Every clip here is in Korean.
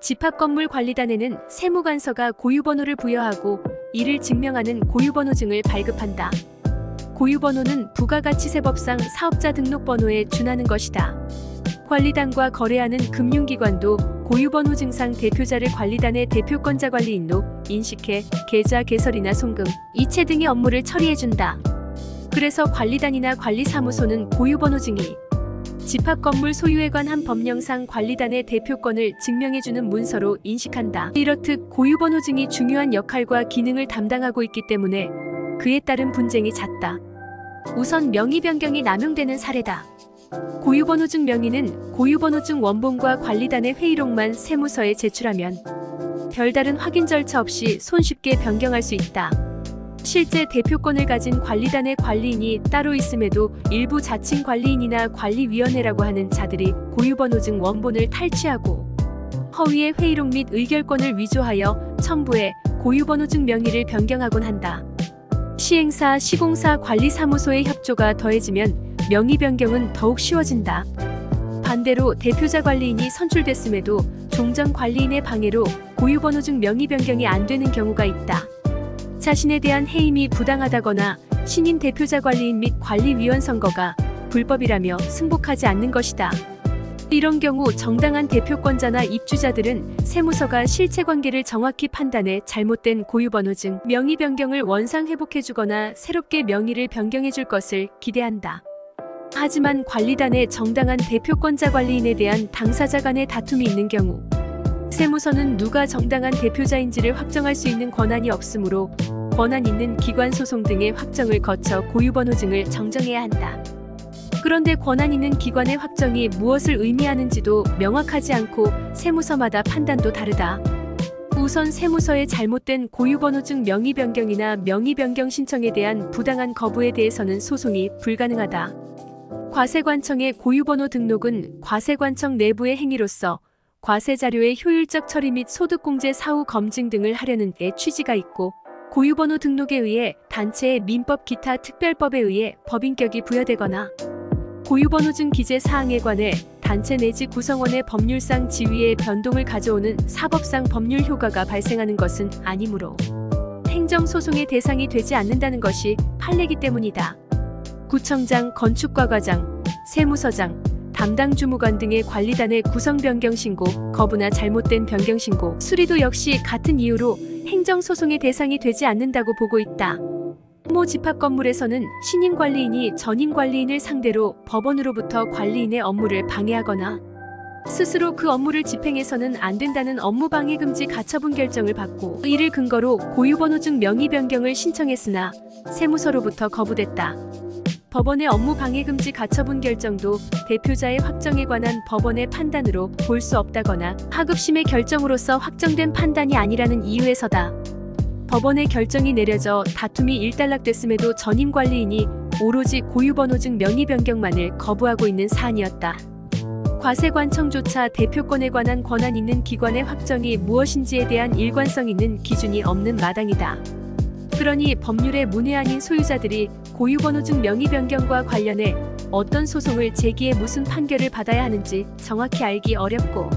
집합건물관리단에는 세무관서가 고유번호를 부여하고 이를 증명하는 고유번호증을 발급한다. 고유번호는 부가가치세법상 사업자 등록번호에 준하는 것이다. 관리단과 거래하는 금융기관도 고유번호증상 대표자를 관리단의 대표권자 관리인로 인식해 계좌 개설이나 송금, 이체 등의 업무를 처리해준다. 그래서 관리단이나 관리사무소는 고유번호증이 집합건물 소유에 관한 법령상 관리단의 대표권을 증명해주는 문서로 인식한다. 이렇듯 고유번호증이 중요한 역할과 기능을 담당하고 있기 때문에 그에 따른 분쟁이 잦다. 우선 명의 변경이 남용되는 사례다. 고유번호증 명의는 고유번호증 원본과 관리단의 회의록만 세무서에 제출하면 별다른 확인 절차 없이 손쉽게 변경할 수 있다. 실제 대표권을 가진 관리단의 관리인이 따로 있음에도 일부 자칭 관리인이나 관리위원회라고 하는 자들이 고유번호증 원본을 탈취하고 허위의 회의록 및 의결권을 위조하여 첨부해 고유번호증 명의를 변경하곤 한다. 시행사, 시공사, 관리사무소의 협조가 더해지면 명의 변경은 더욱 쉬워진다. 반대로 대표자 관리인이 선출됐음에도 종전 관리인의 방해로 고유번호증 명의 변경이 안 되는 경우가 있다. 자신에 대한 해임이 부당하다거나 신임 대표자 관리인 및 관리위원 선거가 불법이라며 승복하지 않는 것이다. 이런 경우 정당한 대표권자나 입주자들은 세무서가 실체관계를 정확히 판단해 잘못된 고유번호증 명의 변경을 원상 회복해주거나 새롭게 명의를 변경해줄 것을 기대한다. 하지만 관리단의 정당한 대표권자 관리인에 대한 당사자 간의 다툼이 있는 경우 세무서는 누가 정당한 대표자인지를 확정할 수 있는 권한이 없으므로 권한 있는 기관 소송 등의 확정을 거쳐 고유번호증을 정정해야 한다. 그런데 권한 있는 기관의 확정이 무엇을 의미하는지도 명확하지 않고 세무서마다 판단도 다르다. 우선 세무서의 잘못된 고유번호증 명의 변경이나 명의 변경 신청에 대한 부당한 거부에 대해서는 소송이 불가능하다. 과세관청의 고유번호 등록은 과세관청 내부의 행위로서 과세자료의 효율적 처리 및 소득공제 사후 검증 등을 하려는 데 취지가 있고 고유번호 등록에 의해 단체의 민법 기타 특별법에 의해 법인격이 부여되거나 고유번호증 기재 사항에 관해 단체 내지 구성원의 법률상 지위의 변동을 가져오는 사법상 법률 효과가 발생하는 것은 아니므로 행정소송의 대상이 되지 않는다는 것이 판례이기 때문이다. 구청장, 건축과과장, 세무서장, 담당 주무관 등의 관리단의 구성 변경 신고, 거부나 잘못된 변경 신고, 수리도 역시 같은 이유로 행정소송의 대상이 되지 않는다고 보고 있다. 모 집합건물에서는 신임 관리인이 전임 관리인을 상대로 법원으로부터 관리인의 업무를 방해하거나 스스로 그 업무를 집행해서는 안 된다는 업무방해금지 가처분 결정을 받고 이를 근거로 고유번호증 명의 변경을 신청했으나 세무서로부터 거부됐다. 법원의 업무방해금지 가처분 결정도 대표자의 확정에 관한 법원의 판단으로 볼 수 없다거나 하급심의 결정으로서 확정된 판단이 아니라는 이유에서다. 법원의 결정이 내려져 다툼이 일단락됐음에도 전임 관리인이 오로지 고유번호증 명의 변경만을 거부하고 있는 사안이었다. 과세관청조차 대표권에 관한 권한 있는 기관의 확정이 무엇인지에 대한 일관성 있는 기준이 없는 마당이다. 그러니 법률의 문외한인 소유자들이 고유번호증 명의 변경과 관련해 어떤 소송을 제기해 무슨 판결을 받아야 하는지 정확히 알기 어렵고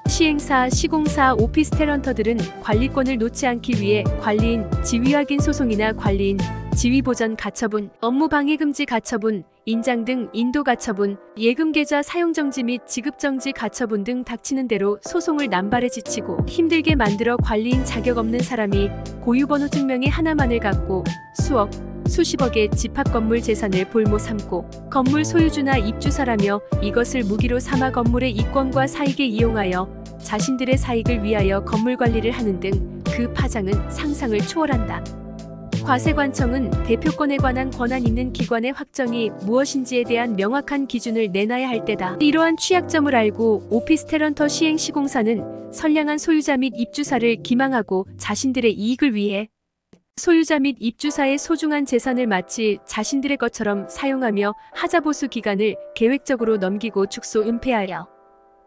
시행사, 시공사, 오피스텔런터들은 관리권을 놓지 않기 위해 관리인 지위 확인 소송이나 관리인 지위 보전 가처분, 업무방해금지 가처분, 인장 등 인도 가처분, 예금계좌 사용정지 및 지급정지 가처분 등 닥치는 대로 소송을 남발해 지치고 힘들게 만들어 관리인 자격 없는 사람이 고유번호증 명의 하나만을 갖고 수억, 수십억의 집합건물 재산을 볼모 삼고 건물 소유주나 입주사라며 이것을 무기로 삼아 건물의 이권과 사익에 이용하여 자신들의 사익을 위하여 건물 관리를 하는 등 그 파장은 상상을 초월한다. 과세관청은 대표권에 관한 권한 있는 기관의 확정이 무엇인지에 대한 명확한 기준을 내놔야 할 때다. 이러한 취약점을 알고 오피스텔런터 시행시공사는 선량한 소유자 및 입주사를 기망하고 자신들의 이익을 위해 소유자 및 입주사의 소중한 재산을 마치 자신들의 것처럼 사용하며 하자보수 기간을 계획적으로 넘기고 축소 은폐하여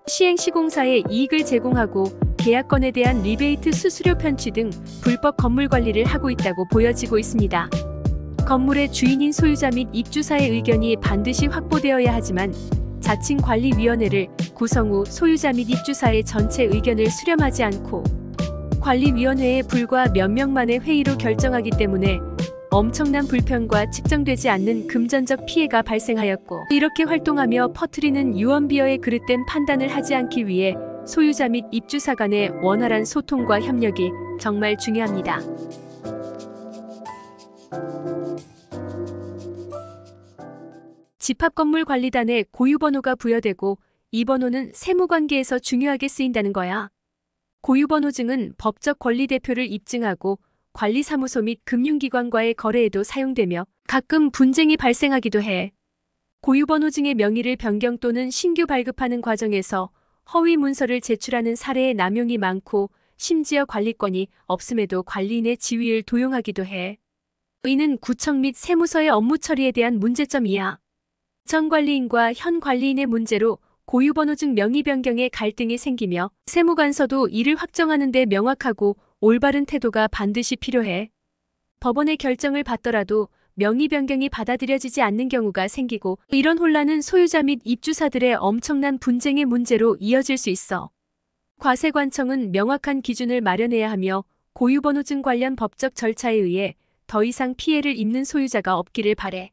시행시공사에 이익을 제공하고 계약건에 대한 리베이트 수수료 편취 등 불법 건물 관리를 하고 있다고 보여지고 있습니다. 건물의 주인인 소유자 및 입주사의 의견이 반드시 확보되어야 하지만 자칭 관리위원회를 구성 후 소유자 및 입주사의 전체 의견을 수렴하지 않고 관리위원회의 불과 몇 명만의 회의로 결정하기 때문에 엄청난 불편과 측정되지 않는 금전적 피해가 발생하였고, 이렇게 활동하며 퍼뜨리는 유언비어의 그릇된 판단을 하지 않기 위해 소유자 및 입주사 간의 원활한 소통과 협력이 정말 중요합니다. 집합건물관리단에 고유번호가 부여되고 이 번호는 세무관계에서 중요하게 쓰인다는 거야. 고유번호증은 법적 권리대표를 입증하고 관리사무소 및 금융기관과의 거래에도 사용되며 가끔 분쟁이 발생하기도 해. 고유번호증의 명의를 변경 또는 신규 발급하는 과정에서 허위 문서를 제출하는 사례의 남용이 많고 심지어 관리권이 없음에도 관리인의 지위를 도용하기도 해. 이는 구청 및 세무서의 업무 처리에 대한 문제점이야. 전 관리인과 현 관리인의 문제로 고유번호증 명의 변경에 갈등이 생기며 세무관서도 이를 확정하는 데 명확하고 올바른 태도가 반드시 필요해. 법원의 결정을 받더라도 명의 변경이 받아들여지지 않는 경우가 생기고, 이런 혼란은 소유자 및 입주사들의 엄청난 분쟁의 문제로 이어질 수 있어. 과세관청은 명확한 기준을 마련해야 하며 고유번호증 관련 법적 절차에 의해 더 이상 피해를 입는 소유자가 없기를 바래.